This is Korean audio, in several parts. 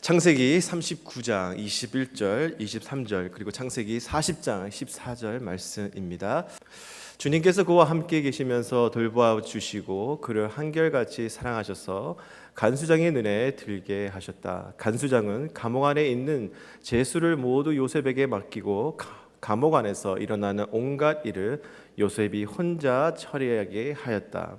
창세기 39장 21절, 23절 그리고 창세기 40장 14절 말씀입니다. 주님께서 그와 함께 계시면서 돌보아 주시고 그를 한결같이 사랑하셔서 간수장의 눈에 들게 하셨다. 간수장은 감옥 안에 있는 죄수를 모두 요셉에게 맡기고 감옥 안에서 일어나는 온갖 일을 요셉이 혼자 처리하게 하였다.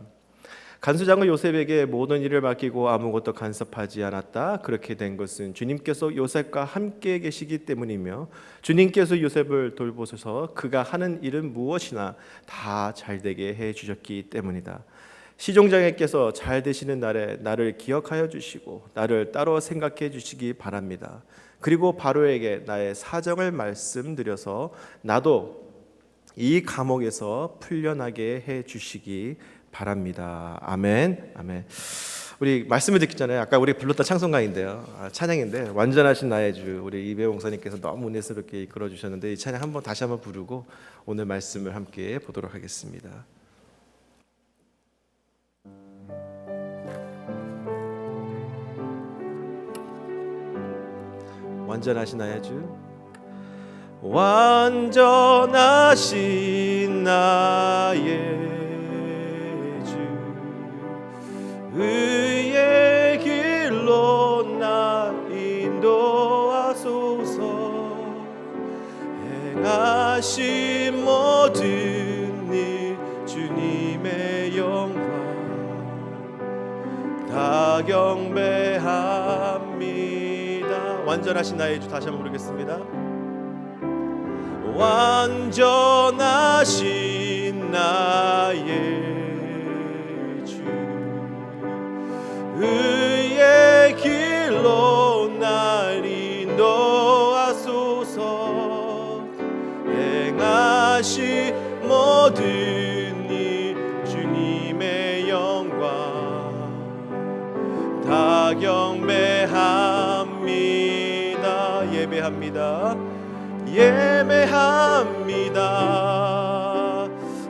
간수장은 요셉에게 모든 일을 맡기고 아무것도 간섭하지 않았다. 그렇게 된 것은 주님께서 요셉과 함께 계시기 때문이며 주님께서 요셉을 돌보셔서 그가 하는 일은 무엇이나 다 잘되게 해주셨기 때문이다. 시종장님께서 잘 되시는 날에 나를 기억하여 주시고 나를 따로 생각해 주시기 바랍니다. 그리고 바로에게 나의 사정을 말씀드려서 나도 이 감옥에서 풀려나게 해 주시기 바랍니다. 아멘. 아멘. 우리 말씀을 듣기 전에 아까 우리 불렀던 찬송가인데요. 찬양인데 완전하신 나의 주 우리 이배용 목사님께서 너무 은혜스럽게 이끌어 주셨는데 이 찬양 다시 한번 부르고 오늘 말씀을 함께 보도록 하겠습니다. 완전하신 나의 주, 완전하신 나의 의의 길로 나 인도하소서. 행하신 모든 일 주님의 영광 다 경배합니다. 완전하신 나의 주 다시 한번 부르겠습니다. 완전하신 나의 의의 길로 날 인도하소서. 행하신 모든 일 주님의 영광 다 경배합니다. 예배합니다. 예배합니다.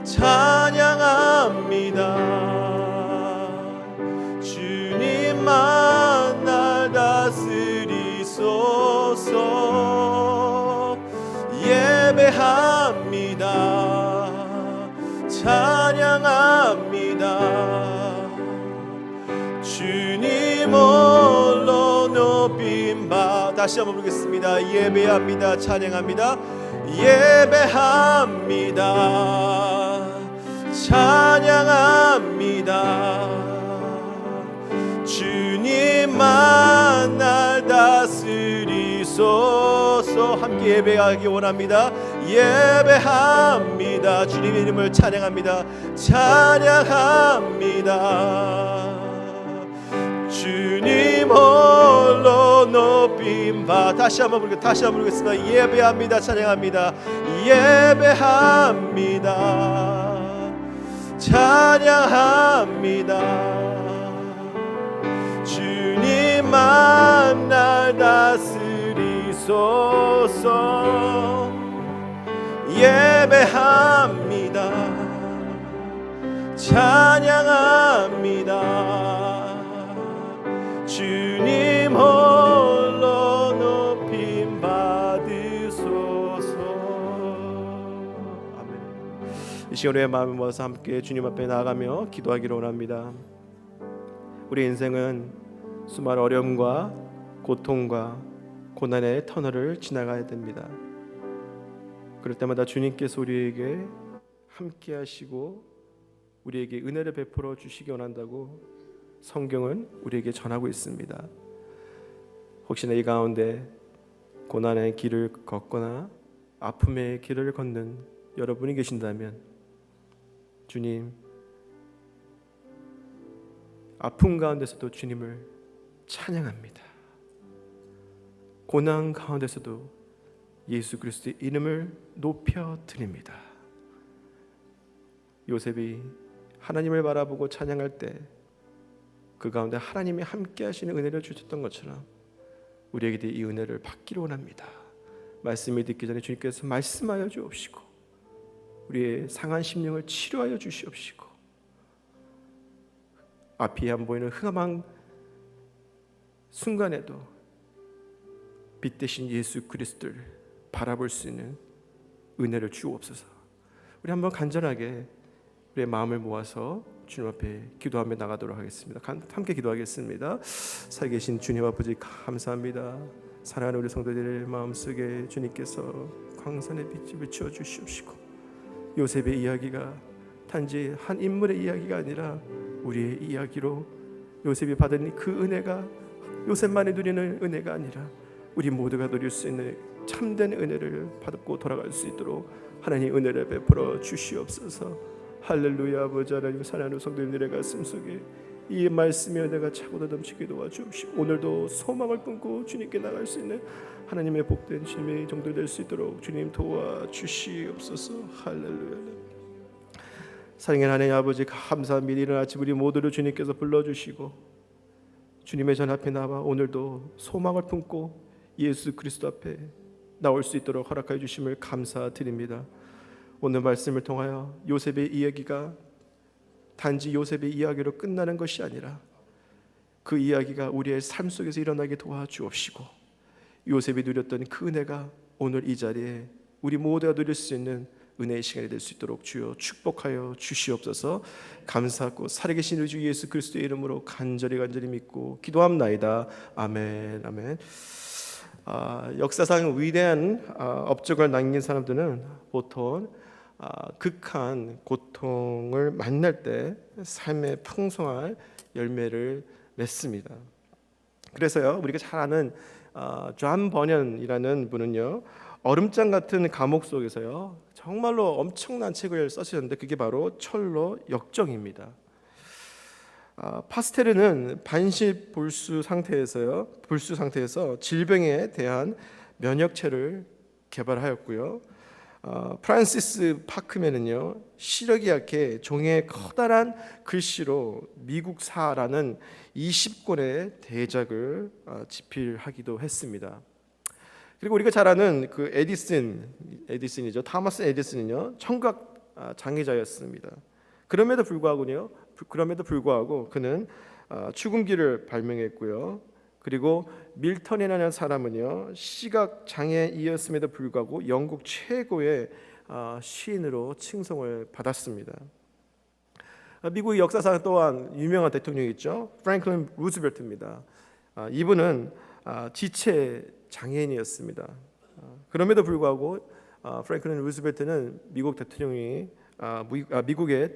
찬양합니다. 주님만 날 다스리소서. 예배합니다. 찬양합니다. 주님 홀로 높임 받 다시 한번 부르겠습니다. 예배합니다. 찬양합니다. 예배합니다. 찬양합니다. 주님만 날 다스리소서. 함께 예배하기 원합니다. 예배합니다. 주님의 이름을 찬양합니다. 찬양합니다. 주님 홀로 높임 받 다시 한번 부르겠습니다. 예배합니다. 찬양합니다. 예배합니다. 찬양합니다. 주님만 날 다스리소서. 예배합니다. 찬양합니다. 주님 홀로 높임 받으소서. 아멘. 이 시간에 마음을 모아서 함께 주님 앞에 나아가며 기도하기를 원합니다. 우리 인생은 수많은 어려움과 고통과 고난의 터널을 지나가야 됩니다. 그럴 때마다 주님께서 우리에게 함께 하시고 우리에게 은혜를 베풀어 주시기 원한다고 성경은 우리에게 전하고 있습니다. 혹시나 이 가운데 고난의 길을 걷거나 아픔의 길을 걷는 여러분이 계신다면 주님, 아픔 가운데서도 주님을 찬양합니다. 고난 가운데서도 예수 그리스도의 이름을 높여 드립니다. 요셉이 하나님을 바라보고 찬양할 때 그 가운데 하나님이 함께 하시는 은혜를 주셨던 것처럼 우리에게도 이 은혜를 받기를 원합니다. 말씀을 듣기 전에 주님께서 말씀하여 주옵시고 우리의 상한 심령을 치료하여 주시옵시고 앞이 안 보이는 흑암한 순간에도 빛 대신 예수 그리스도를 바라볼 수 있는 은혜를 주옵소서. 우리 한번 간절하게 우리의 마음을 모아서 주님 앞에 기도하며 나가도록 하겠습니다. 함께 기도하겠습니다. 살아계신 주님 아버지 감사합니다. 사랑하는 우리 성도들의 마음속에 주님께서 광선의 빛을 비추어 주시옵시고, 요셉의 이야기가 단지 한 인물의 이야기가 아니라 우리의 이야기로, 요셉이 받은 그 은혜가 요셉만이 누리는 은혜가 아니라 우리 모두가 누릴 수 있는 참된 은혜를 받고 돌아갈 수 있도록 하나님 은혜를 베풀어 주시옵소서. 할렐루야. 아버지 하나님, 사랑하는 성도님들의 가슴 속에 이 말씀의 은혜가 차고도 넘치게 도와주옵시고, 오늘도 소망을 품고 주님께 나갈 수 있는 하나님의 복된 주님의 정도 될 수 있도록 주님 도와주시옵소서. 할렐루야. 사랑하는 하나님 아버지 감사합니다. 이른 아침 우리 모두를 주님께서 불러주시고 주님의 전 앞에 나와 오늘도 소망을 품고 예수 그리스도 앞에 나올 수 있도록 허락하여 주심을 감사드립니다. 오늘 말씀을 통하여 요셉의 이야기가 단지 요셉의 이야기로 끝나는 것이 아니라 그 이야기가 우리의 삶 속에서 일어나게 도와주옵시고, 요셉이 누렸던 그 은혜가 오늘 이 자리에 우리 모두가 누릴 수 있는 은혜의 시간이 될 수 있도록 주여 축복하여 주시옵소서. 감사하고 살아계신 우리 주 예수 그리스도의 이름으로 간절히 믿고 기도합나이다. 아멘. 아멘. 역사상 위대한 업적을 남긴 사람들은 보통 극한 고통을 만날 때 삶의 풍성한 열매를 맺습니다. 그래서요, 우리가 잘 아는 존 버년이라는 분은요, 얼음장 같은 감옥 속에서요 정말로 엄청난 책을 쓰셨는데 그게 바로 철로 역정입니다. 파스테르는 반시 불수 상태에서 질병에 대한 면역체를 개발하였고요. 프란시스 파크맨은요, 시력이 약해 종이에 커다란 글씨로 미국사라는 20권의 대작을 집필하기도 했습니다. 그리고 우리가 잘 아는 그 에디슨이죠. 타마스 에디슨은요, 청각 장애자였습니다. 그럼에도 불구하고 그는 축음기를 발명했고요. 그리고 밀턴이라는 사람은요, 시각 장애이었음에도 불구하고 영국 최고의 시인으로 칭송을 받았습니다. 미국 역사상 또한 유명한 대통령이 있죠. 프랭클린 루즈벨트입니다. 이분은 지체 장애인이었습니다. 그럼에도 불구하고 프랭클린 루즈벨트는 미국의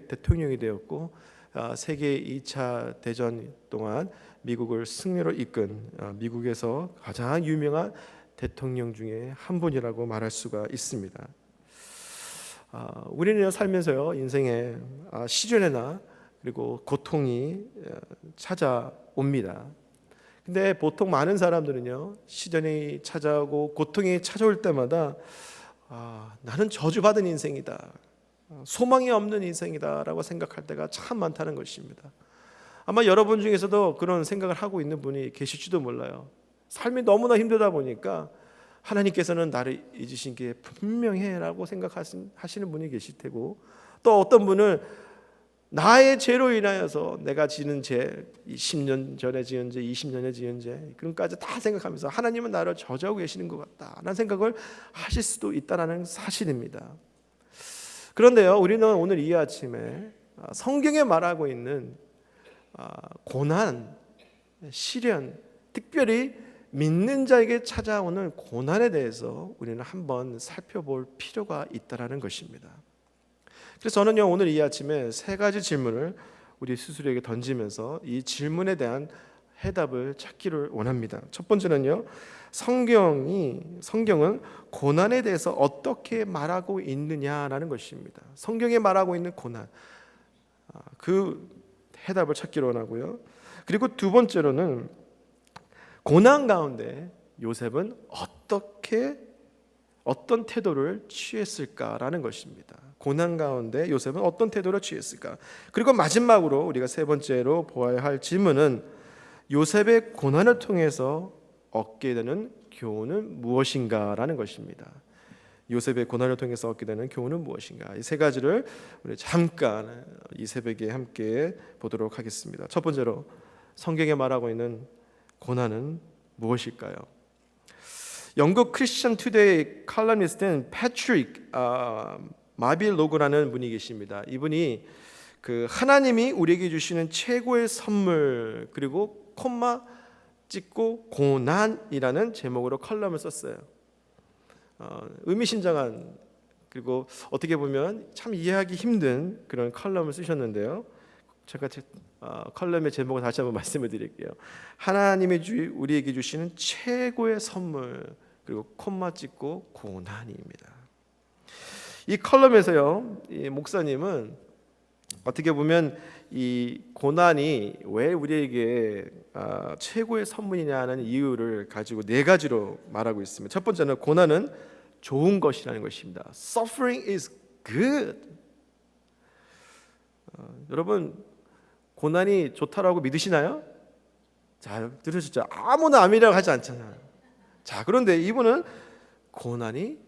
대통령이 되었고, 세계 2차 대전 동안 미국을 승리로 이끈 미국에서 가장 유명한 대통령 중에 한 분이라고 말할 수가 있습니다. 우리는 살면서요, 인생에 시련이나 그리고 고통이 찾아옵니다. 근데 보통 많은 사람들은요, 시련이 찾아오고 고통이 찾아올 때마다 나는 저주받은 인생이다, 소망이 없는 인생이다라고 생각할 때가 참 많다는 것입니다. 아마 여러분 중에서도 그런 생각을 하고 있는 분이 계실지도 몰라요. 삶이 너무나 힘들다 보니까 하나님께서는 나를 잊으신 게 분명해라고 생각하시는 분이 계실 테고, 또 어떤 분은 나의 죄로 인하여서 내가 지는 죄, 10년 전에 지은 죄, 20년에 지은 죄, 그런까지 다 생각하면서 하나님은 나를 저주하고 계시는 것 같다라는 생각을 하실 수도 있다는 사실입니다. 그런데요, 우리는 오늘 이 아침에 성경에 말하고 있는 고난, 시련, 특별히 믿는 자에게 찾아오는 고난에 대해서 우리는 한번 살펴볼 필요가 있다는 것입니다. 그래서 저는요, 오늘 이 아침에 세 가지 질문을 우리 스스로에게 던지면서 이 질문에 대한 해답을 찾기를 원합니다. 첫 번째는요, 성경은 고난에 대해서 어떻게 말하고 있느냐라는 것입니다. 성경에 말하고 있는 고난, 그 해답을 찾기를 원하고요. 그리고 두 번째로는 고난 가운데 요셉은 어떤 태도를 취했을까라는 것입니다. 고난 가운데 요셉은 어떤 태도를 취했을까? 그리고 마지막으로 우리가 세 번째로 보아야 할 질문은 요셉의 고난을 통해서 얻게 되는 교훈은 무엇인가라는 것입니다. 요셉의 고난을 통해서 얻게 되는 교훈은 무엇인가? 이 세 가지를 우리 잠깐 이 새벽에 함께 보도록 하겠습니다. 첫 번째로 성경에 말하고 있는 고난은 무엇일까요? 영국 크리스천 투데이 칼럼니스트는 패트릭 마빌로그라는 분이 계십니다. 이분이 그 하나님이 우리에게 주시는 최고의 선물 그리고 콤마 찍고 고난이라는 제목으로 칼럼을 썼어요. 의미심장한 그리고 어떻게 보면 참 이해하기 힘든 그런 칼럼을 쓰셨는데요. 제가 칼럼의 제목을 다시 한번 말씀을 드릴게요. 하나님의 우리에게 주시는 최고의 선물 그리고 콤마 찍고 고난입니다. 이 칼럼에서요, 이 목사님은 어떻게 보면 이 고난이 왜 우리에게 최고의 선물이냐는 이유를 가지고 네 가지로 말하고 있습니다. 첫 번째는 고난은 좋은 것이라는 것입니다. Suffering is good. 여러분 고난이 좋다라고 믿으시나요? 자, 들으셨죠? 아무나 아멘이라고 하지 않잖아요. 자, 그런데 이분은 고난이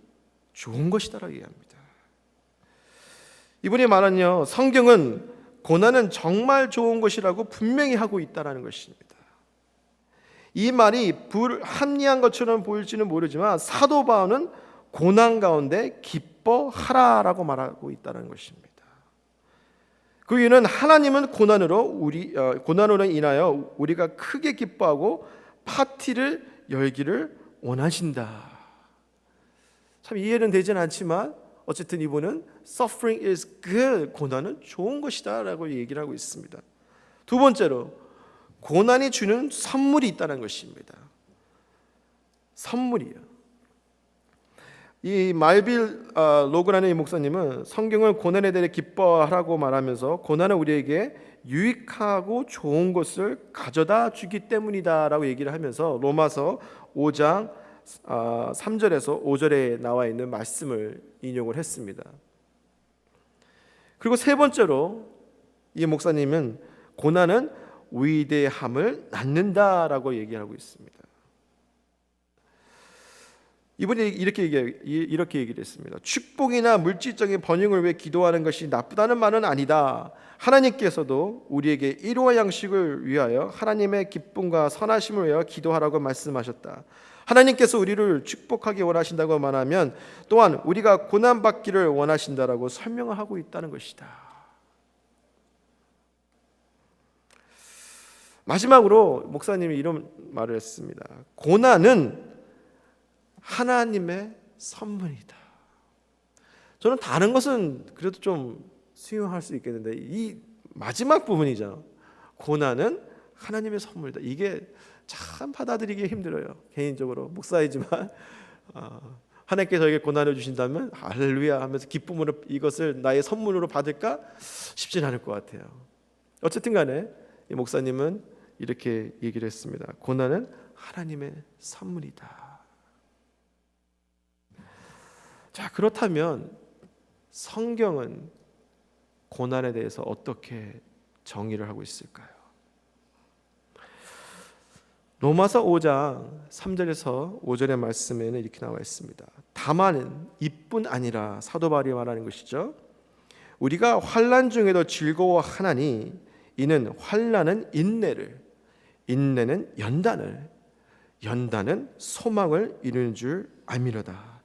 좋은 것이다라고 얘기합니다. 이분이 말하는요, 성경은 고난은 정말 좋은 것이라고 분명히 하고 있다라는 것입니다. 이 말이 불합리한 것처럼 보일지는 모르지만 사도 바울은 고난 가운데 기뻐하라라고 말하고 있다는 것입니다. 그 이유는 하나님은 고난으로 인하여 우리가 크게 기뻐하고 파티를 열기를 원하신다. 참 이해는 되지는 않지만 어쨌든 이분은 suffering is good, 고난은 좋은 것이다라고 얘기를 하고 있습니다. 두 번째로 고난이 주는 선물이 있다는 것입니다. 선물이요. 이 말빌 로그라는 이 목사님은 성경을 고난에 대해 기뻐하라고 말하면서 고난은 우리에게 유익하고 좋은 것을 가져다 주기 때문이다라고 얘기를 하면서 로마서 5장 3절에서 5절에 나와 있는 말씀을 인용을 했습니다. 그리고 세 번째로 이 목사님은 고난은 위대함을 낳는다라고 얘기하고 있습니다. 이분이 이렇게 얘기를 했습니다. 축복이나 물질적인 번영을 위해 기도하는 것이 나쁘다는 말은 아니다. 하나님께서도 우리에게 일용할 양식을 위하여 하나님의 기쁨과 선하심을 위하여 기도하라고 말씀하셨다. 하나님께서 우리를 축복하기 원하신다고 말하면 또한 우리가 고난받기를 원하신다라고 설명을 하고 있다는 것이다. 마지막으로 목사님이 이런 말을 했습니다. 고난은 하나님의 선물이다. 저는 다른 것은 그래도 좀 수용할 수 있겠는데 이 마지막 부분이죠. 고난은 하나님의 선물이다. 이게 참 받아들이기 힘들어요. 개인적으로 목사이지만 하나님께서 저에게 고난을 주신다면 할렐루야 하면서 기쁨으로 이것을 나의 선물로 받을까 쉽지는 않을 것 같아요. 어쨌든 간에 이 목사님은 이렇게 얘기를 했습니다. 고난은 하나님의 선물이다. 자, 그렇다면 성경은 고난에 대해서 어떻게 정의를 하고 있을까요? 로마서 5장 3절에서 5절의 말씀에는 이렇게 나와 있습니다. 다만 이뿐 아니라 사도 바울이 말하는 것이죠. 우리가 환난 중에도 즐거워하나니 이는 환난은 인내를, 인내는 연단을, 연단은 소망을 이루는 줄 알미로다.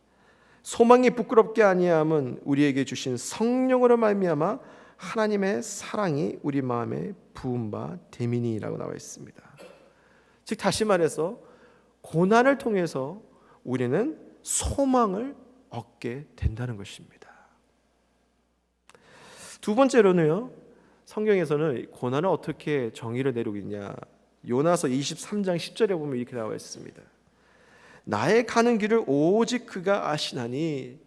소망이 부끄럽게 아니함은 우리에게 주신 성령으로 말미암아 하나님의 사랑이 우리 마음에 부은 바 됨이니라고 나와 있습니다. 즉 다시 말해서 고난을 통해서 우리는 소망을 얻게 된다는 것입니다. 두 번째로는요, 성경에서는 고난을 어떻게 정의를 내리고 있냐. 요나서 23장 10절에 보면 이렇게 나와 있습니다. 나의 가는 길을 오직 그가 아시나니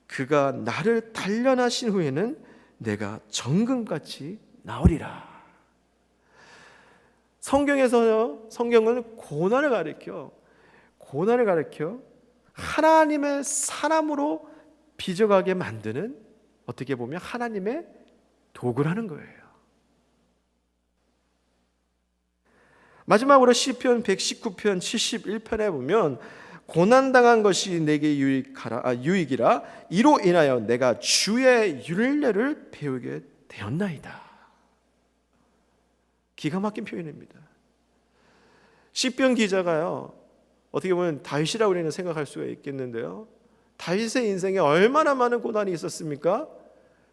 그가 나를 단련하신 후에는 내가 정금같이 나으리라. 성경은 고난을 가리켜 하나님의 사람으로 빚어가게 만드는, 어떻게 보면 하나님의 도구라는 거예요. 마지막으로 시편 119편 71편에 보면 고난당한 것이 내게 유익이라 이로 인하여 내가 주의 율례를 배우게 되었나이다. 기가 막힌 표현입니다. 시편 기자가요, 어떻게 보면 다윗이라고 우리는 생각할 수가 있겠는데요. 다윗의 인생에 얼마나 많은 고난이 있었습니까?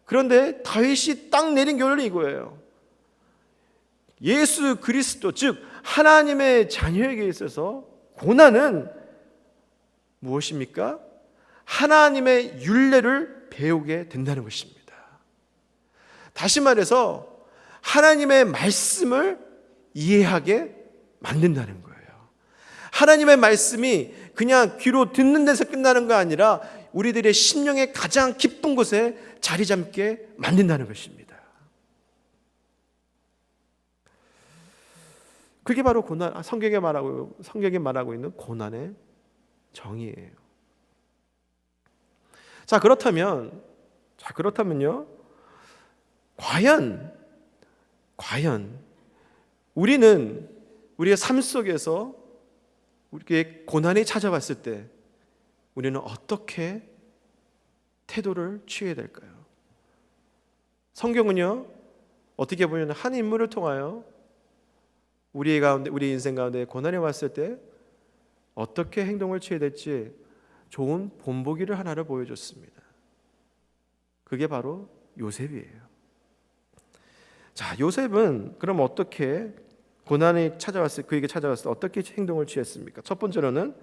그런데 다윗이 딱 내린 결론이 이거예요. 예수 그리스도, 즉 하나님의 자녀에게 있어서 고난은 무엇입니까? 하나님의 율례를 배우게 된다는 것입니다. 다시 말해서 하나님의 말씀을 이해하게 만든다는 거예요. 하나님의 말씀이 그냥 귀로 듣는 데서 끝나는 거 아니라 우리들의 심령의 가장 깊은 곳에 자리 잡게 만든다는 것입니다. 그게 바로 고난, 성경에 말하고 있는 고난의 정의예요. 자, 그렇다면요. 과연 우리는 우리의 삶 속에서 우리에게 고난이 찾아왔을 때 우리는 어떻게 태도를 취해야 될까요? 성경은요, 어떻게 보면 한 인물을 통하여 우리 인생 가운데 고난이 왔을 때 어떻게 행동을 취해야 될지 좋은 본보기를 하나를 보여줬습니다. 그게 바로 요셉이에요. 자, 요셉은 그럼 어떻게 그에게 찾아왔을 때 어떻게 행동을 취했습니까? 첫 번째로는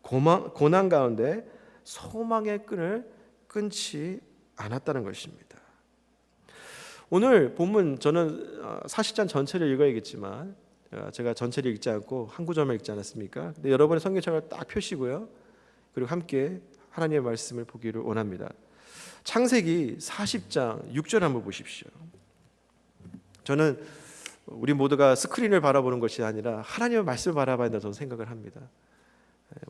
고난 가운데 소망의 끈을 끊지 않았다는 것입니다. 오늘 본문, 저는 40장 전체를 읽어야겠지만 제가 전체를 읽지 않고 한 구절만 읽지 않았습니까? 근데 여러분의 성경책을 딱 펴시고요, 그리고 함께 하나님의 말씀을 보기를 원합니다. 창세기 40장 6절 한번 보십시오. 저는 우리 모두가 스크린을 바라보는 것이 아니라 하나님의 말씀을 바라봐야 된다고 저는 생각을 합니다.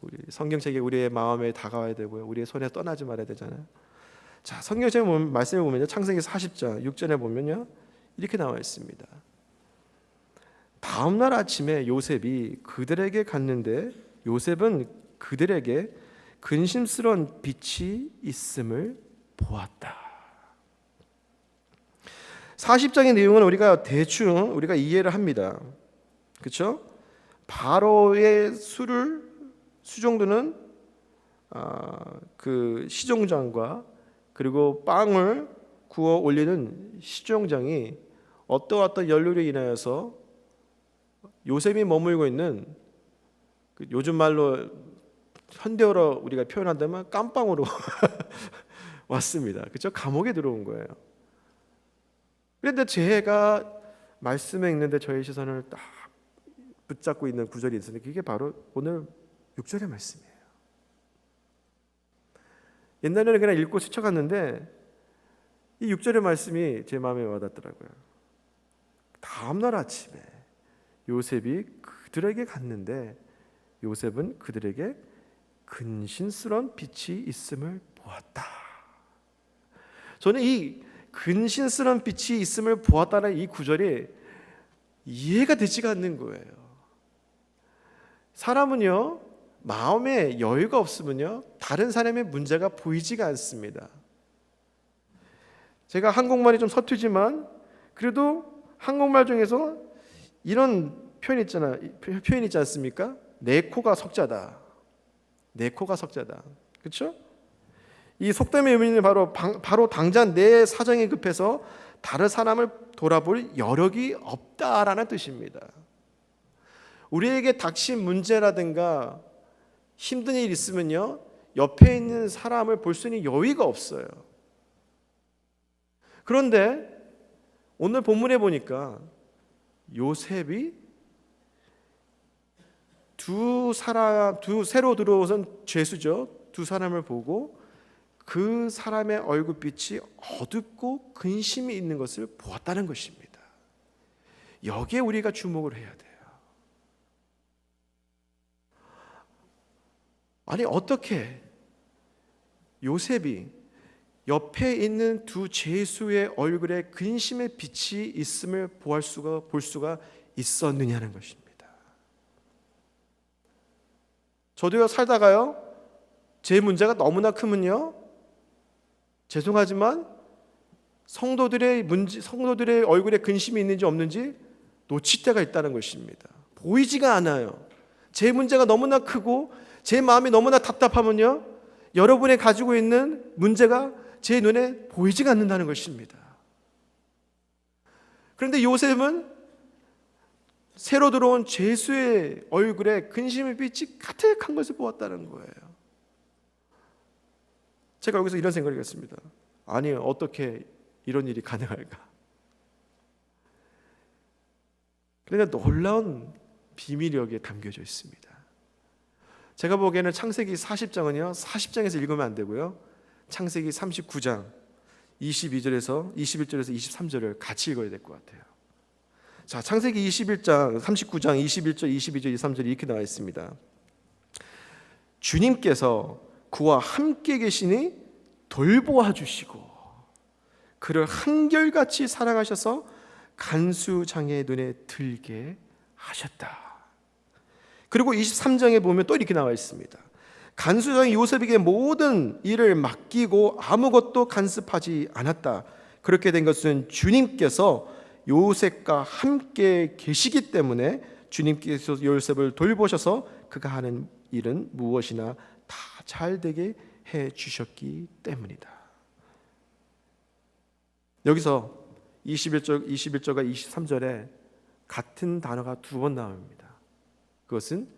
우리 성경책이 우리의 마음에 다가와야 되고요, 우리의 손에 떠나지 말아야 되잖아요. 자, 성경책 말씀을 보면요, 창세기 40장 6절에 보면요, 이렇게 나와 있습니다. 다음 날 아침에 요셉이 그들에게 갔는데 요셉은 그들에게 근심스러운 빛이 있음을 보았다. 40장의 내용은 대충 우리가 이해를 합니다. 그렇죠? 바로의 수종드는 그 시종장과 그리고 빵을 구워 올리는 시종장이 어떤 연료로 인하여서 요셉이 머물고 있는 요즘 말로 현대어로 우리가 표현한다면 깜빵으로 왔습니다. 그렇죠? 감옥에 들어온 거예요. 그런데 제가 말씀에 읽는데 저의 시선을 딱 붙잡고 있는 구절이 있었는데 그게 바로 오늘 6절의 말씀이에요. 옛날에는 그냥 읽고 스쳐갔는데 이 6절의 말씀이 제 마음에 와닿더라고요. 다음 날 아침에 요셉이 그들에게 갔는데 요셉은 그들에게 근신스러운 빛이 있음을 보았다. 저는 이 근신스러운 빛이 있음을 보았다는 이 구절이 이해가 되지가 않는 거예요. 사람은요, 마음에 여유가 없으면요, 다른 사람의 문제가 보이지가 않습니다. 제가 한국말이 좀 서투지만 그래도 한국말 중에서 이런 표현 있지 않습니까? 내 코가 석자다. 내 코가 석자다. 그렇죠? 이 속담의 의미는 바로 당장 내 사정이 급해서 다른 사람을 돌아볼 여력이 없다라는 뜻입니다. 우리에게 닥친 문제라든가 힘든 일 있으면요, 옆에 있는 사람을 볼 수 있는 여유가 없어요. 그런데 오늘 본문에 보니까 요셉이 두 새로 들어온 죄수죠, 두 사람을 보고 그 사람의 얼굴빛이 어둡고 근심이 있는 것을 보았다는 것입니다. 여기에 우리가 주목을 해야 돼요. 아니, 어떻게 요셉이 옆에 있는 두 죄수의 얼굴에 근심의 빛이 있음을 볼 수가 있었느냐는 것입니다. 저도요, 살다가요, 제 문제가 너무나 크면요, 죄송하지만 성도들의 얼굴에 근심이 있는지 없는지 놓칠 때가 있다는 것입니다. 보이지가 않아요. 제 문제가 너무나 크고 제 마음이 너무나 답답하면요, 여러분이 가지고 있는 문제가 제 눈에 보이지가 않는다는 것입니다. 그런데 요셉은 새로 들어온 죄수의 얼굴에 근심의 빛이 가득한 것을 보았다는 거예요. 제가 여기서 이런 생각을 했습니다. 아니, 어떻게 이런 일이 가능할까? 그러니까 놀라운 비밀이 여기에 담겨져 있습니다. 제가 보기에는 창세기 40장은요 40장에서 읽으면 안 되고요, 창세기 39장 22절에서 21절에서 23절을 같이 읽어야 될 것 같아요. 자, 창세기 21장 39장 21절 22절 23절이 이렇게 나와 있습니다. 주님께서 그와 함께 계시니 돌보아 주시고 그를 한결같이 사랑하셔서 간수장의 눈에 들게 하셨다. 그리고 23장에 보면 또 이렇게 나와 있습니다. 간수장이 요셉에게 모든 일을 맡기고 아무것도 간섭하지 않았다. 그렇게 된 것은 주님께서 요셉과 함께 계시기 때문에 주님께서 요셉을 돌보셔서 그가 하는 일은 무엇이나 다 잘되게 해 주셨기 때문이다. 여기서 21절과 23절에 같은 단어가 두 번 나옵니다. 그것은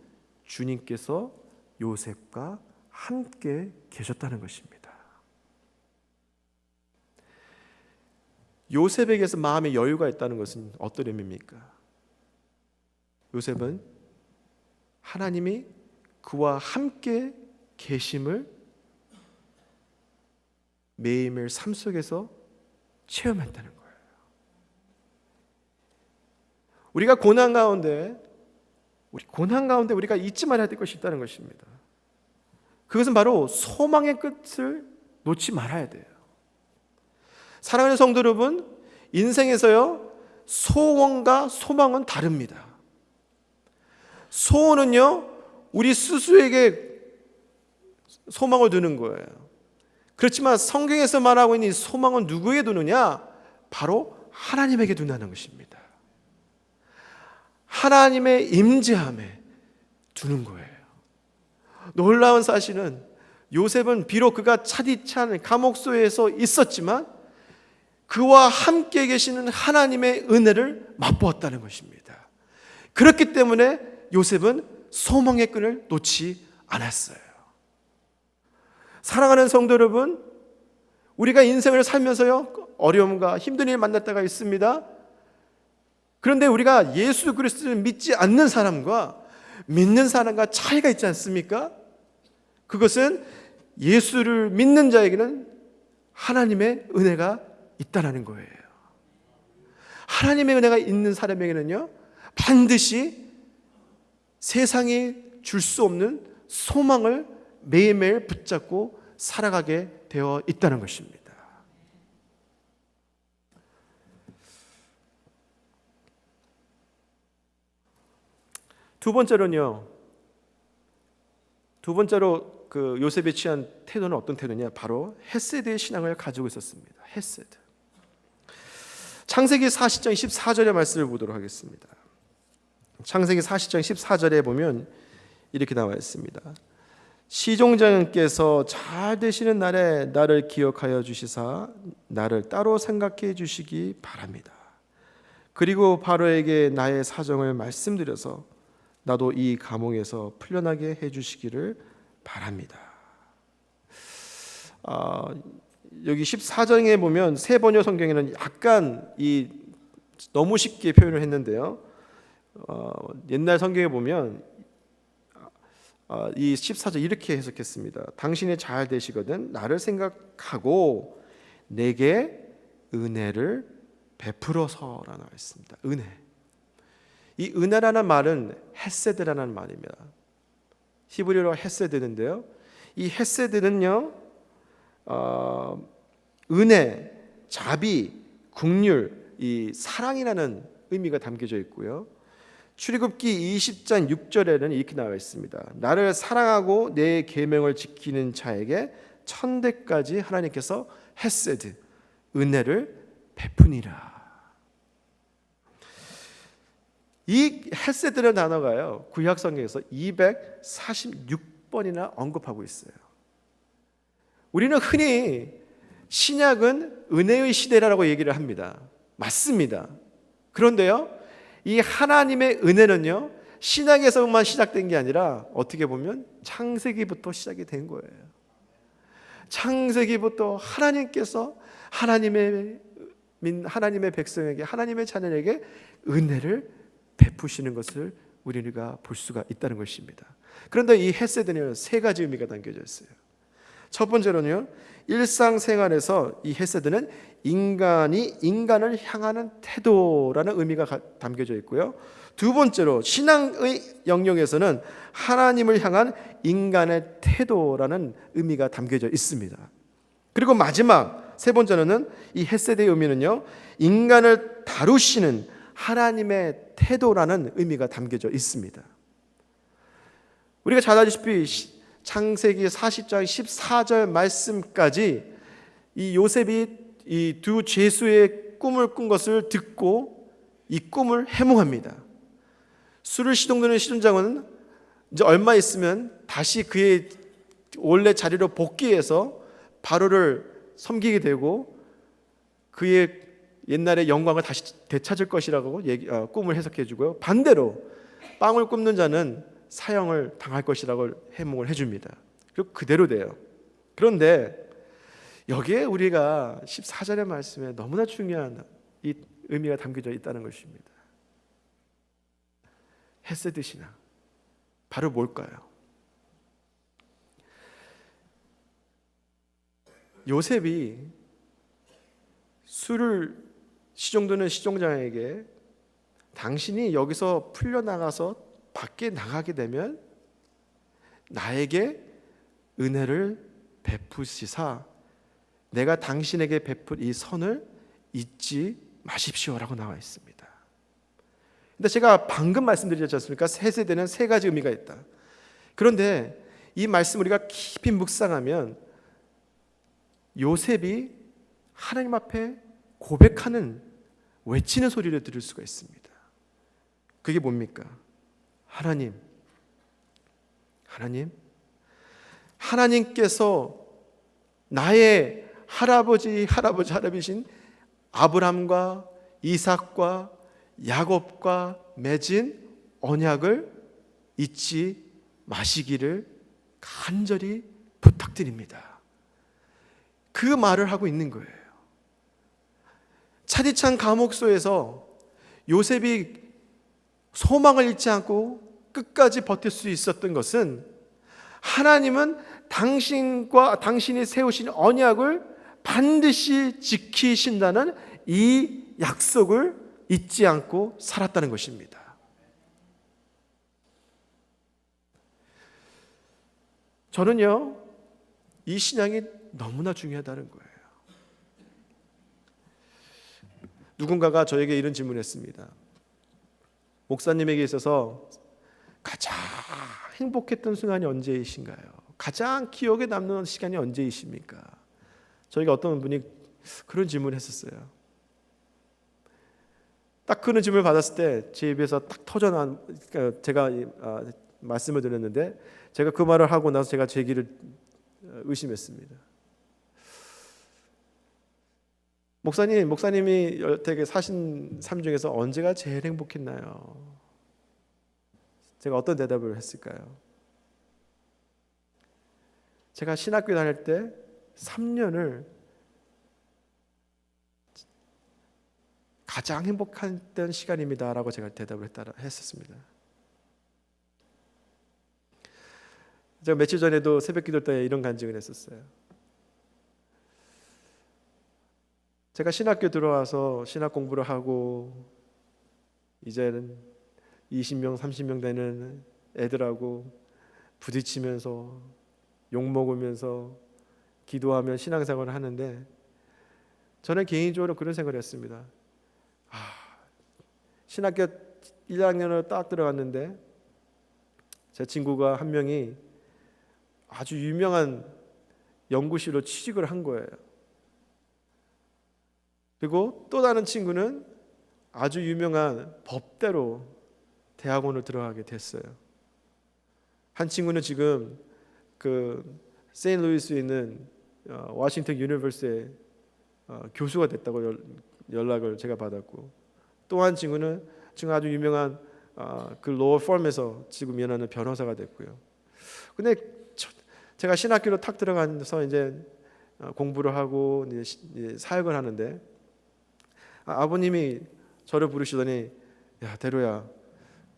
주님께서 요셉과 함께 계셨다는 것입니다. 요셉에게서 마음의 여유가 있다는 것은 어떤 의미입니까? 요셉은 하나님이 그와 함께 계심을 매일매일 삶 속에서 체험했다는 거예요. 우리가 고난 가운데 우리가 잊지 말아야 될 것이 있다는 것입니다. 그것은 바로 소망의 끝을 놓지 말아야 돼요. 사랑하는 성도 여러분, 인생에서요 소원과 소망은 다릅니다. 소원은요 우리 스스로에게 소망을 두는 거예요. 그렇지만 성경에서 말하고 있는 이 소망은 누구에게 두느냐? 바로 하나님에게 둔다는 것입니다. 하나님의 임재함에 두는 거예요. 놀라운 사실은 요셉은 비록 그가 차디찬 감옥소에서 있었지만 그와 함께 계시는 하나님의 은혜를 맛보았다는 것입니다. 그렇기 때문에 요셉은 소망의 끈을 놓지 않았어요. 사랑하는 성도 여러분, 우리가 인생을 살면서요 어려움과 힘든 일 만날 때가 있습니다. 그런데 우리가 예수 그리스도를 믿지 않는 사람과 믿는 사람과 차이가 있지 않습니까? 그것은 예수를 믿는 자에게는 하나님의 은혜가 있다는 거예요. 하나님의 은혜가 있는 사람에게는요 반드시 세상이 줄 수 없는 소망을 매일매일 붙잡고 살아가게 되어 있다는 것입니다. 두 번째로 그 요셉이 취한 태도는 어떤 태도냐? 바로 헤세드의 신앙을 가지고 있었습니다. 헤세드. 창세기 40장 14절의 말씀을 보도록 하겠습니다. 창세기 40장 14절에 보면 이렇게 나와 있습니다. 시종장님께서 잘 되시는 날에 나를 기억하여 주시사 나를 따로 생각해 주시기 바랍니다. 그리고 바로에게 나의 사정을 말씀드려서 나도 이 감옥에서 풀려나게 해주시기를 바랍니다. 여기 14장에 보면 세 번역 성경에는 약간 너무 쉽게 표현을 했는데요. 옛날 성경에 보면 이 14절 이렇게 해석했습니다. 당신이 잘 되시거든 나를 생각하고 내게 은혜를 베풀어서라고 나와 있습니다. 은혜. 이 은혜라는 말은 헤세드라는 말입니다. 히브리어로 헤세드인데요. 이 헤세드는요, 은혜, 자비, 긍휼, 이 사랑이라는 의미가 담겨져 있고요. 출애굽기 20장 6절에는 이렇게 나와 있습니다. 나를 사랑하고 내 계명을 지키는 자에게 천대까지 하나님께서 헤세드, 은혜를 베푸니라. 이 헤세드라는 단어가요, 구약 성경에서 246번이나 언급하고 있어요. 우리는 흔히 신약은 은혜의 시대라고 얘기를 합니다. 맞습니다. 그런데요, 이 하나님의 은혜는요, 신약에서만 시작된 게 아니라 어떻게 보면 창세기부터 시작이 된 거예요. 창세기부터 하나님께서 하나님의 백성에게, 하나님의 자녀에게 은혜를 베푸시는 것을 우리가 볼 수가 있다는 것입니다. 그런데 이 헤세드는 세 가지 의미가 담겨져 있어요. 첫 번째로는요, 일상생활에서 이 헤세드는 인간이 인간을 향하는 태도라는 의미가 담겨져 있고요. 두 번째로 신앙의 영역에서는 하나님을 향한 인간의 태도라는 의미가 담겨져 있습니다. 그리고 마지막 세 번째로는 이 헤세드의 의미는요, 인간을 다루시는 하나님의 태도라는 의미가 담겨져 있습니다. 우리가 잘 알다시피 창세기 40장 14절 말씀까지 이 요셉이 이 두 죄수의 꿈을 꾼 것을 듣고 이 꿈을 해몽합니다. 술을 시동드는 시종장은 이제 얼마 있으면 다시 그의 원래 자리로 복귀해서 바로를 섬기게 되고 그의 옛날의 영광을 다시 되찾을 것이라고 꿈을 해석해 주고요. 반대로 빵을 굽는 자는 사형을 당할 것이라고 해몽을 해줍니다. 그리고 그대로 돼요. 그런데 여기에 우리가 14절의 말씀에 너무나 중요한 이 의미가 담겨져 있다는 것입니다. 헤세드 신앙, 바로 뭘까요? 요셉이 술을 시종드는 시종장에게 당신이 여기서 풀려나가서 밖에 나가게 되면 나에게 은혜를 베푸시사 내가 당신에게 베풀 이 선을 잊지 마십시오라고 나와 있습니다. 근데 제가 방금 말씀드렸지 않습니까? 헤세드는 세 가지 의미가 있다. 그런데 이 말씀 우리가 깊이 묵상하면 요셉이 하나님 앞에 고백하는, 외치는 소리를 들을 수가 있습니다. 그게 뭡니까? 하나님께서 나의 할아버지신 아브람과 이삭과 야곱과 맺은 언약을 잊지 마시기를 간절히 부탁드립니다. 그 말을 하고 있는 거예요. 차디찬 감옥소에서 요셉이 소망을 잃지 않고 끝까지 버틸 수 있었던 것은 하나님은 당신이 세우신 언약을 반드시 지키신다는 이 약속을 잊지 않고 살았다는 것입니다. 저는요, 이 신앙이 너무나 중요하다는 거예요. 누군가가 저에게 이런 질문을 했습니다. 목사님에게 있어서 가장 행복했던 순간이 언제이신가요? 가장 기억에 남는 시간이 언제이십니까? 저희가 어떤 분이 그런 질문을 했었어요. 딱 그런 질문을 받았을 때 제 입에서 딱 터져나온, 그러니까 제가 말씀을 드렸는데 제가 그 말을 하고 나서 제가 제 길을 의심했습니다. 목사님이 여태까지 사신 삶 중에서 언제가 제일 행복했나요? 제가 어떤 대답을 했을까요? 제가 신학교 다닐 때 3년을 가장 행복했던 시간입니다라고 제가 대답을 했었습니다. 제가 며칠 전에도 새벽기도 때 이런 간증을 했었어요. 제가 신학교 들어와서 신학 공부를 하고 이제는 20명, 30명 되는 애들하고 부딪히면서 욕먹으면서 기도하며 신앙생활을 하는데 저는 개인적으로 그런 생각을 했습니다. 신학교 1학년을 딱 들어갔는데 제 친구가 한 명이 아주 유명한 연구실로 취직을 한 거예요. 그리고 또 다른 친구는 아주 유명한 법대로 대학원을 들어가게 됐어요. 한 친구는 지금 그 세인트루이스에 있는 워싱턴 유니버시티의 교수가 됐다고 연락을 제가 받았고, 또 한 친구는 지금 아주 유명한 그 로어 펌에서 지금 일하는 변호사가 됐고요. 근데 제가 신학교로 탁 들어가서 이제 공부를 하고 이제 사역을 하는데, 아버님이 저를 부르시더니, 야 대로야,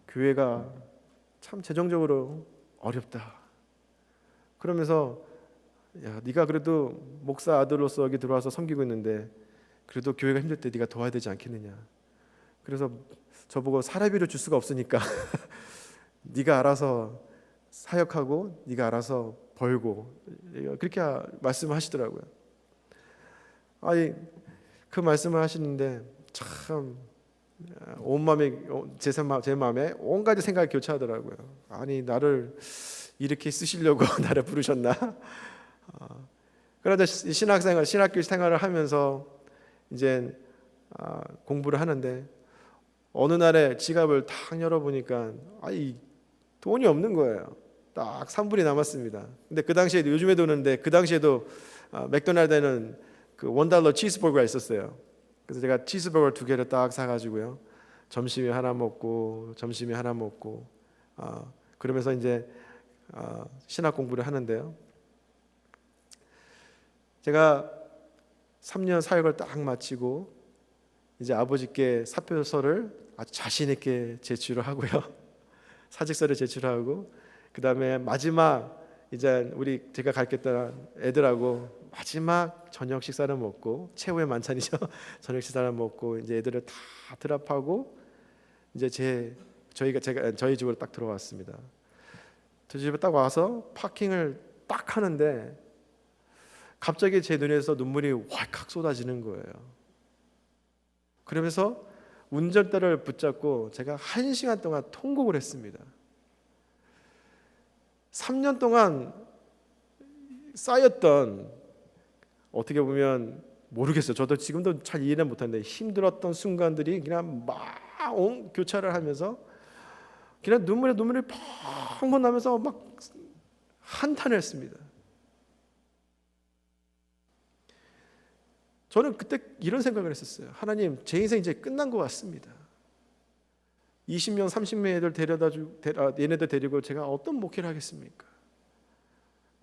교회가 참 재정적으로 어렵다. 그러면서 야 네가 그래도 목사 아들로서 여기 들어와서 섬기고 있는데 그래도 교회가 힘들 때 네가 도와야 되지 않겠느냐. 그래서 저보고 사례비를 줄 수가 없으니까 네가 알아서 사역하고 네가 알아서 벌고, 그렇게 말씀하시더라고요. 아니 그 말씀을 하시는데 참 온 마음에 제 마음에 온 가지 생각이 교차하더라고요. 아니 나를 이렇게 쓰시려고 나를 부르셨나? 그러다 신학교 생활을 하면서 이제 공부를 하는데 어느 날에 지갑을 탁 열어보니까 돈이 없는 거예요. 딱 3불이 남았습니다. 근데 그 당시에도, 요즘에도 오는데 그 당시에도 맥도날드에는 그 $1 치즈버거가 있었어요. 그래서 제가 치즈버거 2개를 딱 사가지고요, 점심에 하나 먹고 점심에 하나 먹고 그러면서 이제 신학 공부를 하는데요, 제가 3년 사역을 딱 마치고 이제 아버지께 사표서를 아주 자신 있게 제출을 하고요, 사직서를 제출하고, 그 다음에 마지막 이제 제가 가르쳤던 애들하고 마지막 저녁 식사를 먹고, 최후의 만찬이죠. 저녁 식사를 먹고 이제 애들을 다 드랍하고 이제 저희 집으로 딱 들어왔습니다. 저 집에 딱 와서 파킹을 딱 하는데 갑자기 제 눈에서 눈물이 왈칵 쏟아지는 거예요. 그러면서 운전대를 붙잡고 제가 1시간 동안 통곡을 했습니다. 3년 동안 쌓였던, 어떻게 보면 모르겠어요, 저도 지금도 잘 이해는 못하는데 힘들었던 순간들이 그냥 막 교차를 하면서 그냥 눈물이 펑펑 나면서 막 한탄을 했습니다. 저는 그때 이런 생각을 했었어요. 하나님, 제 인생 이제 끝난 것 같습니다. 20명 30명 얘네들 데리고 제가 어떤 목회를 하겠습니까?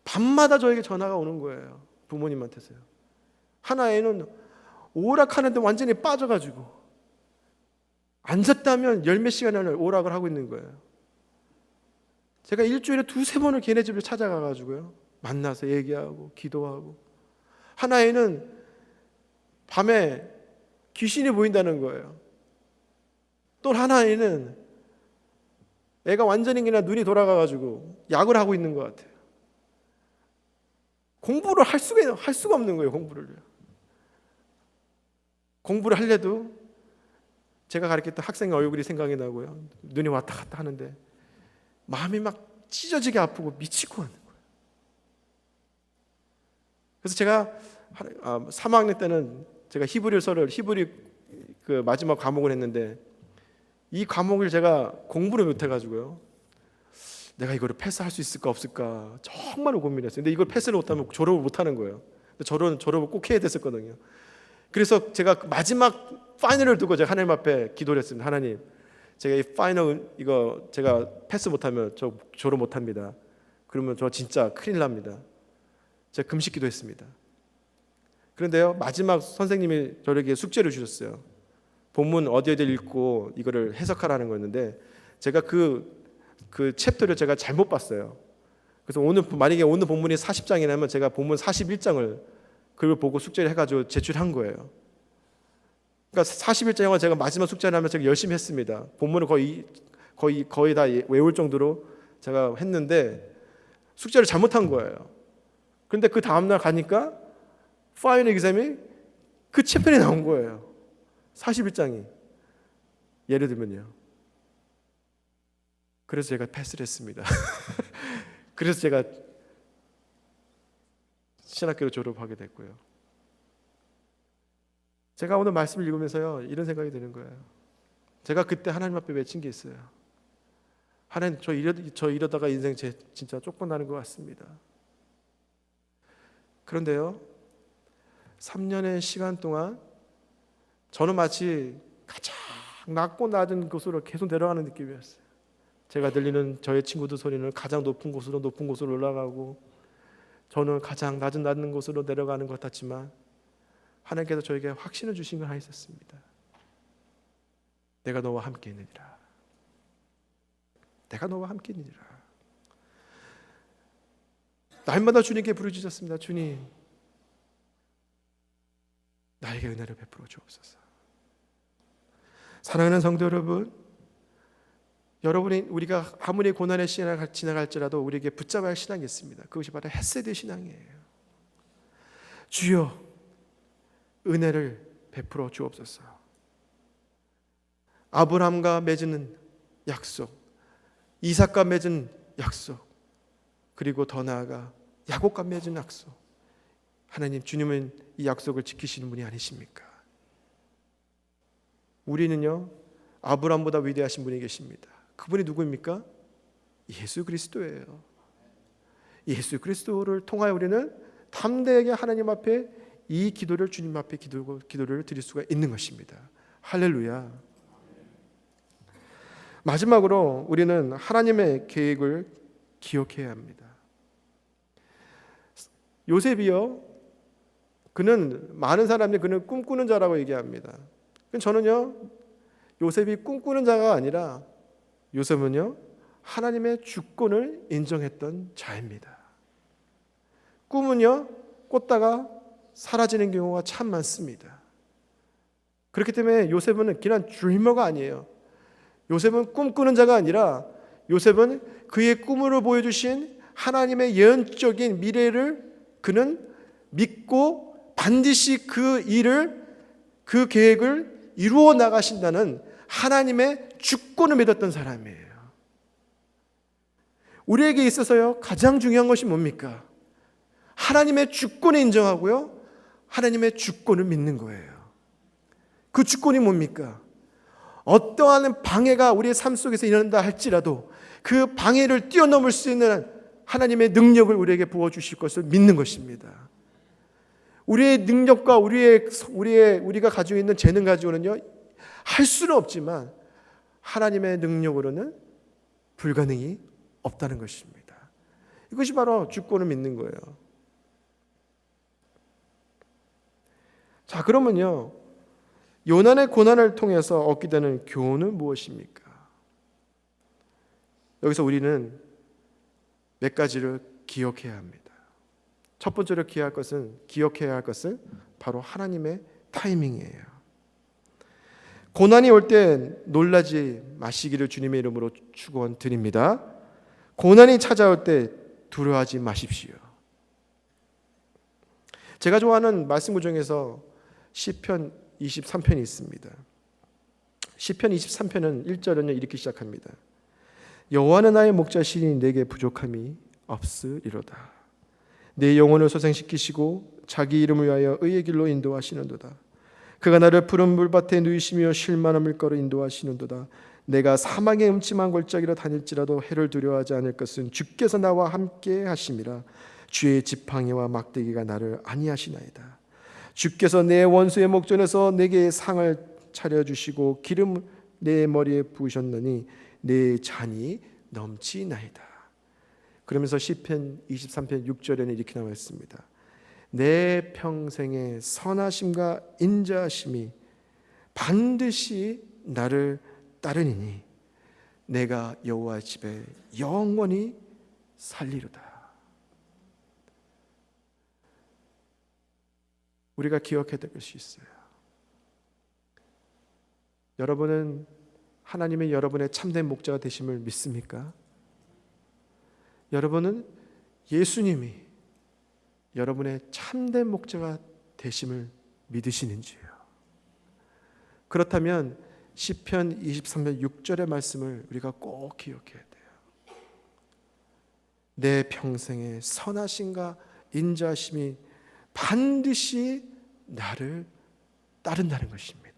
밤마다 저에게 전화가 오는 거예요, 부모님한테서요. 하나애는 오락하는데 완전히 빠져가지고 앉았다면 10몇 시간을 오락을 하고 있는 거예요. 제가 일주일에 2-3번을 걔네 집을 찾아가가지고요, 만나서 얘기하고 기도하고. 하나애는 밤에 귀신이 보인다는 거예요. 또 하나애는 애가 완전히 그냥 눈이 돌아가가지고 약을 하고 있는 것 같아요. 공부를 할 수가 없는 거예요. 공부를 하려도 제가 가르쳤던 학생의 얼굴이 생각이 나고요, 눈이 왔다 갔다 하는데 마음이 막 찢어지게 아프고 미치고 하는 거예요. 그래서 제가 3학년 때는 제가 히브리 그 마지막 과목을 했는데, 이 과목을 제가 공부를 못해가지고요, 내가 이거를 패스할 수 있을까 없을까 정말 고민했어요. 근데 이걸 패스를 못하면 졸업을 못하는 거예요. 졸업을 꼭 해야 됐었거든요. 그래서 제가 마지막 파이널을 두고 제가 하나님 앞에 기도를 했습니다. 하나님, 제가 이 파이널 이거 제가 패스 못하면 저 졸업 못합니다. 그러면 저 진짜 큰일 납니다. 제가 금식 기도했습니다. 그런데요, 마지막 선생님이 저에게 숙제를 주셨어요. 본문 어디 읽고 이거를 해석하라는 거였는데, 제가 그 챕터를 제가 잘못 봤어요. 그래서 만약에 오늘 본문이 40장이라면 제가 본문 41장을 그걸 보고 숙제를 해가지고 제출한 거예요. 그러니까 41장을 제가 마지막 숙제를 하면서 제가 열심히 했습니다. 본문을 거의 다 외울 정도로 제가 했는데 숙제를 잘못한 거예요. 그런데 그 다음날 가니까 파이널 exam이 그 챕터에 나온 거예요. 41장이. 예를 들면요. 그래서 제가 패스를 했습니다. 그래서 제가 신학교를 졸업하게 됐고요. 제가 오늘 말씀을 읽으면서요, 이런 생각이 드는 거예요. 제가 그때 하나님 앞에 외친 게 있어요. 하나님, 저 이러다가 인생 진짜 쫓겨나는 것 같습니다. 그런데요, 3년의 시간 동안 저는 마치 가장 낮고 낮은 곳으로 계속 내려가는 느낌이었어요. 제가 들리는 저의 친구들 소리는 가장 높은 곳으로 올라가고, 저는 가장 낮은 곳으로 내려가는 것 같았지만 하나님께서 저에게 확신을 주신 건 하나 있었습니다. 내가 너와 함께 있느니라. 내가 너와 함께 있느니라. 날마다 주님께 부르짖었습니다. 주님, 나에게 은혜를 베풀어 주옵소서. 사랑하는 성도 여러분, 우리가 아무리 고난의 시간을 지나갈지라도 우리에게 붙잡아야 할 신앙이 있습니다. 그것이 바로 헤세드 신앙이에요. 주여, 은혜를 베풀어 주옵소서. 아브라함과 맺은 약속, 이삭과 맺은 약속, 그리고 더 나아가 야곱과 맺은 약속, 하나님, 주님은 이 약속을 지키시는 분이 아니십니까? 우리는요, 아브라함보다 위대하신 분이 계십니다. 그분이 누구입니까? 예수 그리스도예요. 예수 그리스도를 통하여 우리는 담대하게 하나님 앞에 이 기도를, 주님 앞에 기도를 드릴 수가 있는 것입니다. 할렐루야. 마지막으로 우리는 하나님의 계획을 기억해야 합니다. 요셉이요, 그는 많은 사람들이 그는 꿈꾸는 자라고 얘기합니다. 저는요, 요셉이 꿈꾸는 자가 아니라 요셉은요, 하나님의 주권을 인정했던 자입니다. 꿈은요, 꿨다가 사라지는 경우가 참 많습니다. 그렇기 때문에 요셉은 그냥 드리머가 아니에요. 요셉은 꿈꾸는 자가 아니라 요셉은 그의 꿈으로 보여주신 하나님의 예언적인 미래를 그는 믿고 반드시 그 계획을 이루어 나가신다는 하나님의 주권을 믿었던 사람이에요. 우리에게 있어서요, 가장 중요한 것이 뭡니까? 하나님의 주권을 인정하고요, 하나님의 주권을 믿는 거예요. 그 주권이 뭡니까? 어떠한 방해가 우리의 삶 속에서 일어난다 할지라도 그 방해를 뛰어넘을 수 있는 하나님의 능력을 우리에게 부어주실 것을 믿는 것입니다. 우리의 능력과 우리가 가지고 있는 재능 가지고는요, 할 수는 없지만 하나님의 능력으로는 불가능이 없다는 것입니다. 이것이 바로 주권을 믿는 거예요. 자, 그러면요, 요난의 고난을 통해서 얻게 되는 교훈은 무엇입니까? 여기서 우리는 몇 가지를 기억해야 합니다. 첫 번째로 기억해야 할 것은 바로 하나님의 타이밍이에요. 고난이 올 때 놀라지 마시기를 주님의 이름으로 축원드립니다. 고난이 찾아올 때 두려워하지 마십시오. 제가 좋아하는 말씀 구중에서 시편 23편이 있습니다. 시편 23편은 1절은 이렇게 시작합니다. 여호와는 나의 목자시니 내게 부족함이 없으리로다. 내 영혼을 소생시키시고 자기 이름을 위하여 의의 길로 인도하시는도다. 그가 나를 푸른 물밭에 누이시며 쉴만한 물가로 인도하시는도다. 내가 사망의 음침한 골짜기로 다닐지라도 해를 두려워하지 않을 것은 주께서 나와 함께 하심이라. 주의 지팡이와 막대기가 나를 안위하시나이다. 주께서 내 원수의 목전에서 내게 상을 차려주시고 기름 내 머리에 부으셨느니 내 잔이 넘치나이다. 그러면서 시편 23편 6절에는 이렇게 나와 있습니다. 내 평생의 선하심과 인자하심이 반드시 나를 따르니니 내가 여호와 집에 영원히 살리로다. 우리가 기억해야 될 것이 있어요. 여러분은 하나님의 여러분의 참된 목자가 되심을 믿습니까? 여러분은 예수님이 여러분의 참된 목자가 되심을 믿으시는지요? 그렇다면 시편 23편 6절의 말씀을 우리가 꼭 기억해야 돼요. 내 평생의 선하심과 인자하심이 반드시 나를 따른다는 것입니다.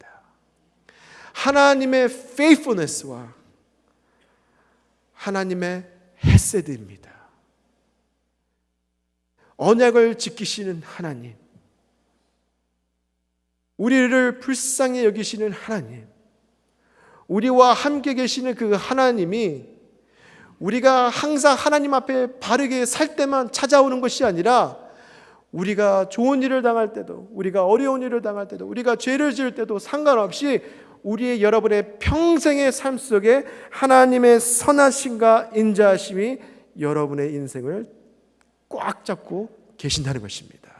하나님의 faithfulness와 하나님의 헤세드입니다. 언약을 지키시는 하나님, 우리를 불쌍히 여기시는 하나님, 우리와 함께 계시는 그 하나님이 우리가 항상 하나님 앞에 바르게 살 때만 찾아오는 것이 아니라 우리가 좋은 일을 당할 때도, 우리가 어려운 일을 당할 때도, 우리가 죄를 지을 때도 상관없이 우리의 여러분의 평생의 삶 속에 하나님의 선하심과 인자하심이 여러분의 인생을 꽉 잡고 계신다는 것입니다.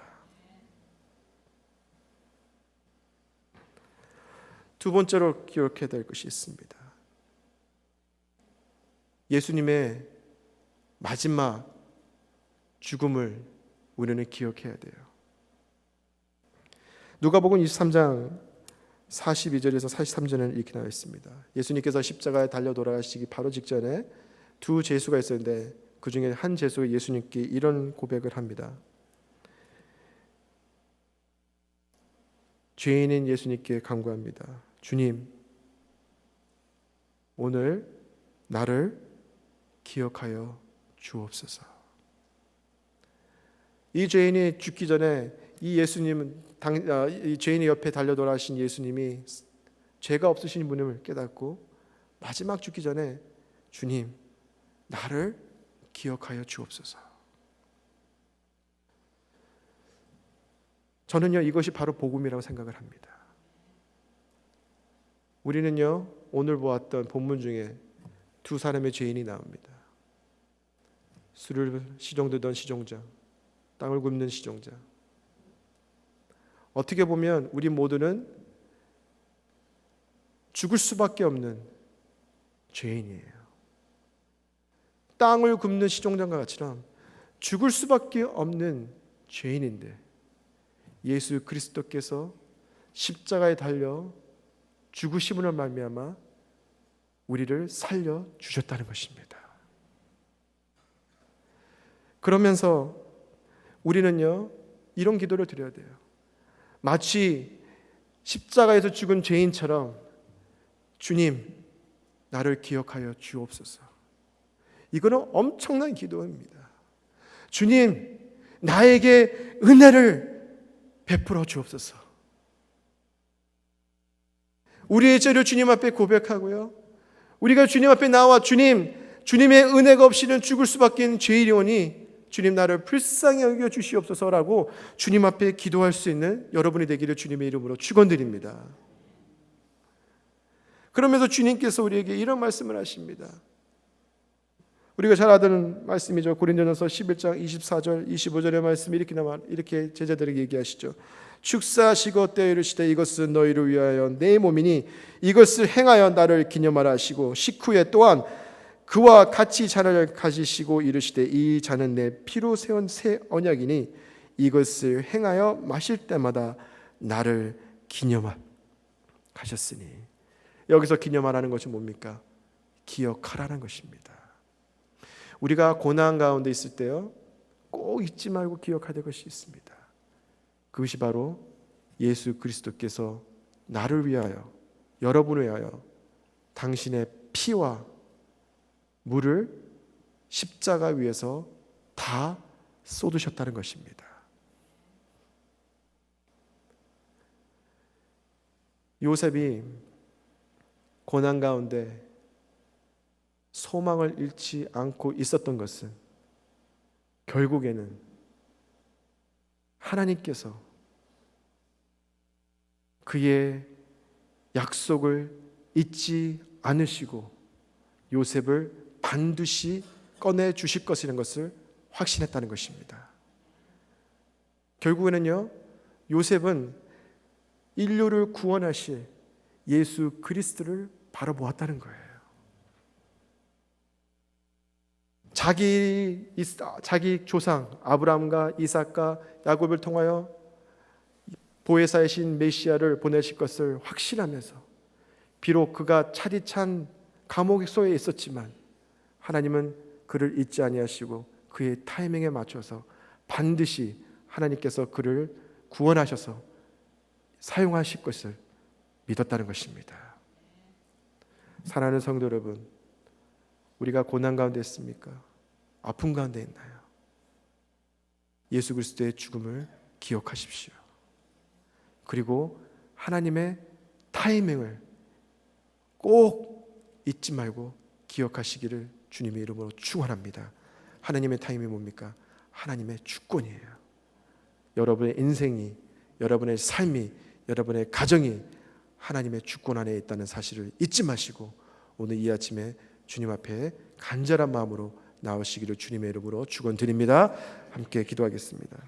두 번째로 기억해야 될 것이 있습니다. 예수님의 마지막 죽음을 우리는 기억해야 돼요. 누가복음 23장 42절에서 43절에는 이렇게 나와 있습니다. 예수님께서 십자가에 달려 돌아가시기 바로 직전에 두 제수가 있었는데 그 중에 한 제수가 예수님께 이런 고백을 합니다. 죄인인 예수님께 간구합니다. 주님, 오늘 나를 기억하여 주옵소서. 이 죄인이 죽기 전에 이 예수님은 이 죄인의 옆에 달려 돌아가신 예수님이 죄가 없으신 분임을 깨닫고 마지막 죽기 전에 주님, 나를 기억하여 주옵소서. 저는요, 이것이 바로 복음이라고 생각을 합니다. 우리는요, 오늘 보았던 본문 중에 두 사람의 죄인이 나옵니다. 술을 시종되던 시종자, 땅을 굽는 시종자. 어떻게 보면 우리 모두는 죽을 수밖에 없는 죄인이에요. 땅을 굽는 시종자가 같이럼 죽을 수밖에 없는 죄인인데 예수 그리스도께서 십자가에 달려 죽으심으로 말미암아 우리를 살려 주셨다는 것입니다. 그러면서 우리는요, 이런 기도를 드려야 돼요. 마치 십자가에서 죽은 죄인처럼 주님, 나를 기억하여 주옵소서. 이거는 엄청난 기도입니다. 주님, 나에게 은혜를 베풀어 주옵소서. 우리의 죄를 주님 앞에 고백하고요, 우리가 주님 앞에 나와 주님의 은혜가 없이는 죽을 수밖에 없는 죄인이오니 주님, 나를 불쌍히 여겨 주시옵소서라고 주님 앞에 기도할 수 있는 여러분이 되기를 주님의 이름으로 축원드립니다. 그러면서 주님께서 우리에게 이런 말씀을 하십니다. 우리가 잘 아는 말씀이죠. 고린도전서 11장 24절 25절의 말씀이 이렇게 제자들에게 얘기하시죠. 축사하시고 때에 이르시되 이것은 너희를 위하여 내 몸이니 이것을 행하여 나를 기념하라 하시고 식후에 또한 그와 같이 잔을 가지시고 이르시되 이 잔은 내 피로 세운 새 언약이니 이것을 행하여 마실 때마다 나를 기념하셨으니. 여기서 기념하라는 것이 뭡니까? 기억하라는 것입니다. 우리가 고난 가운데 있을 때요, 꼭 잊지 말고 기억해야 될 것이 있습니다. 그것이 바로 예수 그리스도께서 나를 위하여, 여러분을 위하여 당신의 피와 물을 십자가 위에서 다 쏟으셨다는 것입니다. 요셉이 고난 가운데 소망을 잃지 않고 있었던 것은 결국에는 하나님께서 그의 약속을 잊지 않으시고 요셉을 반드시 꺼내 주실 것이라는 것을 확신했다는 것입니다. 결국에는요, 요셉은 인류를 구원하실 예수 그리스도를 바라보았다는 거예요. 자기 조상 아브라함과 이삭과 야곱을 통하여 보혜사의 신 메시아를 보내실 것을 확신하면서 비록 그가 차디찬 감옥 속에 있었지만 하나님은 그를 잊지 아니하시고 그의 타이밍에 맞춰서 반드시 하나님께서 그를 구원하셔서 사용하실 것을 믿었다는 것입니다. 사랑하는 성도 여러분, 우리가 고난 가운데 있습니까? 아픔 가운데 있나요? 예수 그리스도의 죽음을 기억하십시오. 그리고 하나님의 타이밍을 꼭 잊지 말고 기억하시기를 주님의 이름으로 축원합니다. 하나님의 타이밍이 뭡니까? 하나님의 주권이에요. 여러분의 인생이, 여러분의 삶이, 여러분의 가정이 하나님의 주권 안에 있다는 사실을 잊지 마시고 오늘 이 아침에 주님 앞에 간절한 마음으로 나오시기를 주님의 이름으로 축원드립니다. 함께 기도하겠습니다.